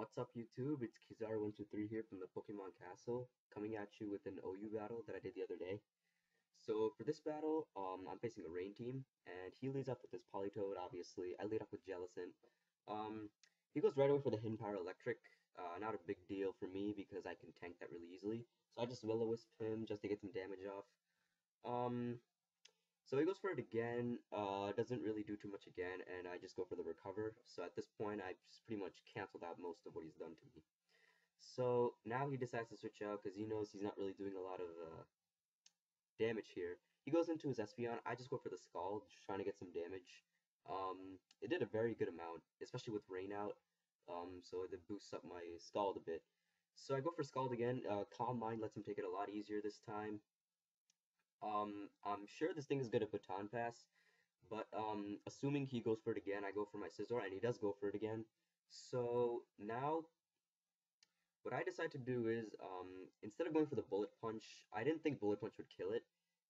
What's up YouTube? It's Kizaru123 here from the Pokemon Castle, coming at you with an OU battle that I did the other day. So for this battle, I'm facing a Rain team, and he leads up with his Politoed, obviously. I lead up with Jellicent. He goes right away for the Hidden Power Electric. Not a big deal for me because I can tank that really easily. So I just Will-O-Wisp him just to get some damage off. Um, so he goes for it again, doesn't really do too much again, and I just go for the recover. So at this point, I just pretty much canceled out most of what he's done to me. So now he decides to switch out because he knows he's not really doing a lot of damage here. He goes into his Espeon. I just go for the Scald, just trying to get some damage. It did a very good amount, especially with Rain out, so it boosts up my Scald a bit. So I go for Scald again. Calm Mind lets him take it a lot easier this time. I'm sure this thing is good at Baton Pass, but assuming he goes for it again, I go for my Scizor, and he does go for it again. So now, what I decide to do is, instead of going for the Bullet Punch, I didn't think Bullet Punch would kill it.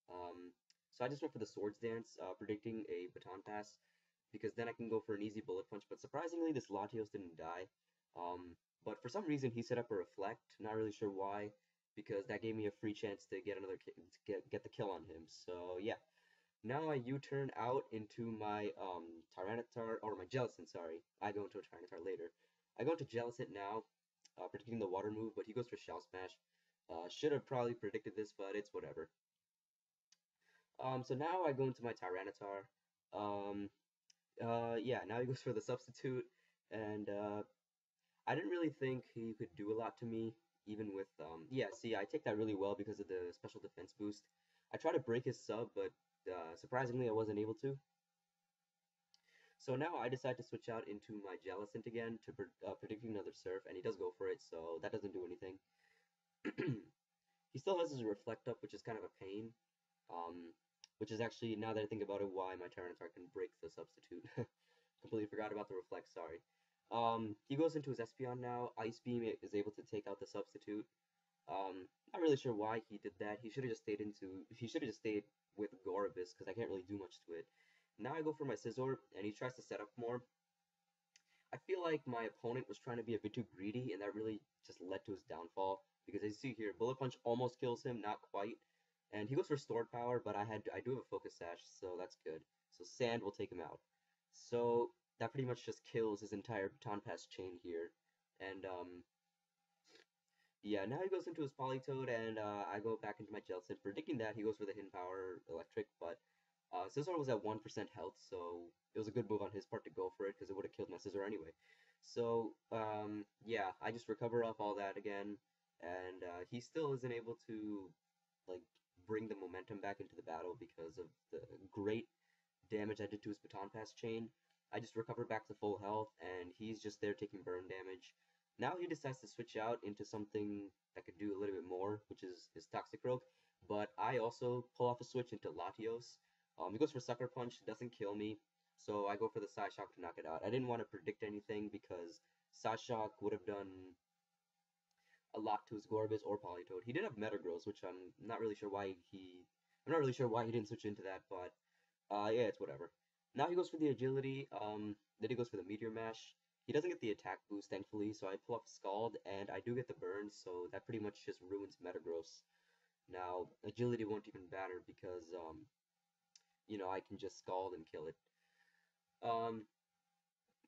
So I just went for the Swords Dance, predicting a Baton Pass, because then I can go for an easy Bullet Punch. But surprisingly, this Latios didn't die. But for some reason, he set up a Reflect. Not really sure why, because that gave me a free chance to get another get the kill on him. So yeah. Now I U-turn out into my Tyranitar, or my Jellicent, sorry. I go into a Tyranitar later. I go into Jellicent now, predicting the water move, but he goes for Shell Smash. Should have probably predicted this, but it's whatever. So now I go into my Tyranitar. Yeah, now he goes for the Substitute, and I didn't really think he could do a lot to me, even with, yeah, see, I take that really well because of the special defense boost. I try to break his sub, but surprisingly, I wasn't able to. So now I decide to switch out into my Jellicent again to predicting another Surf, and he does go for it, so that doesn't do anything. He still has his Reflect up, which is kind of a pain. Which is actually, now that I think about it, why my Tyranitar can break the Substitute. Completely forgot about the Reflect, sorry. He goes into his Espeon now. Ice Beam is able to take out the Substitute. Not really sure why he did that. He should have just stayed with Gorebyss, because I can't really do much to it. Now I go for my Scizor, and he tries to set up more. I feel like my opponent was trying to be a bit too greedy, and that really just led to his downfall. Because as you see here, Bullet Punch almost kills him, not quite. And he goes for Stored Power, but I do have a Focus Sash, so that's good. So Sand will take him out. So that pretty much just kills his entire Baton Pass chain here. And yeah, now he goes into his Politoed, and I go back into my Jellicent, predicting that he goes for the Hidden Power Electric, but Scizor was at 1% health, so it was a good move on his part to go for it, because it would have killed my Scizor anyway. So, yeah, I just recover off all that again, and he still isn't able to, like, bring the momentum back into the battle because of the great damage I did to his Baton Pass chain. I just recover back to full health, and he's just there taking burn damage. Now he decides to switch out into something that could do a little bit more, which is his Toxic Rogue, but I also pull off a switch into Latios. He goes for Sucker Punch, doesn't kill me, so I go for the Psyshock to knock it out. I didn't want to predict anything because Psyshock would have done a lot to his Gorebyss or Politoed. He did have Metagross, which I'm not really sure why he didn't switch into that, but yeah, it's whatever. Now he goes for the Agility, then he goes for the Meteor Mash. He doesn't get the attack boost, thankfully, so I pull off Scald, and I do get the burn, so that pretty much just ruins Metagross. Now, Agility won't even matter because, you know, I can just Scald and kill it.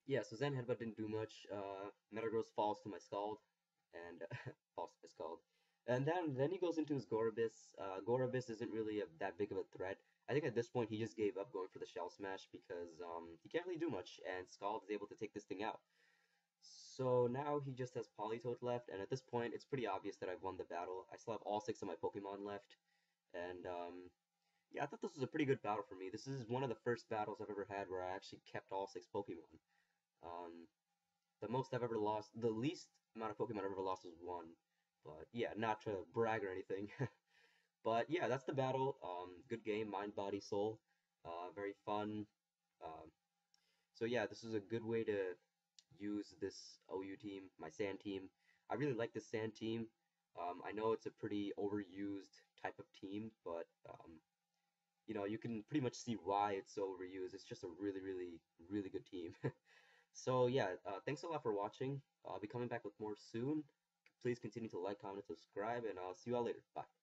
Yeah, so Zen Headbutt didn't do much. Metagross falls to my Scald, and falls to my Scald. And then he goes into his Gorebyss. Gorebyss isn't really that big of a threat. I think at this point he just gave up going for the Shell Smash because he can't really do much, and Scald is able to take this thing out. So now he just has Politoed left, and at this point it's pretty obvious that I've won the battle. I still have all 6 of my Pokemon left, and yeah, I thought this was a pretty good battle for me. This is one of the first battles I've ever had where I actually kept all 6 Pokemon. The most I've ever lost, the least amount of Pokemon I've ever lost was 1. But yeah, not to brag or anything. But yeah, that's the battle. Good game, mind, body, soul. Very fun. So yeah, this is a good way to use this OU team, my Sand team. I really like this Sand team. I know it's a pretty overused type of team, but you know, you can pretty much see why it's so overused. It's just a really, really, really good team. So yeah, thanks a lot for watching. I'll be coming back with more soon. Please continue to like, comment, and subscribe, and I'll see you all later. Bye.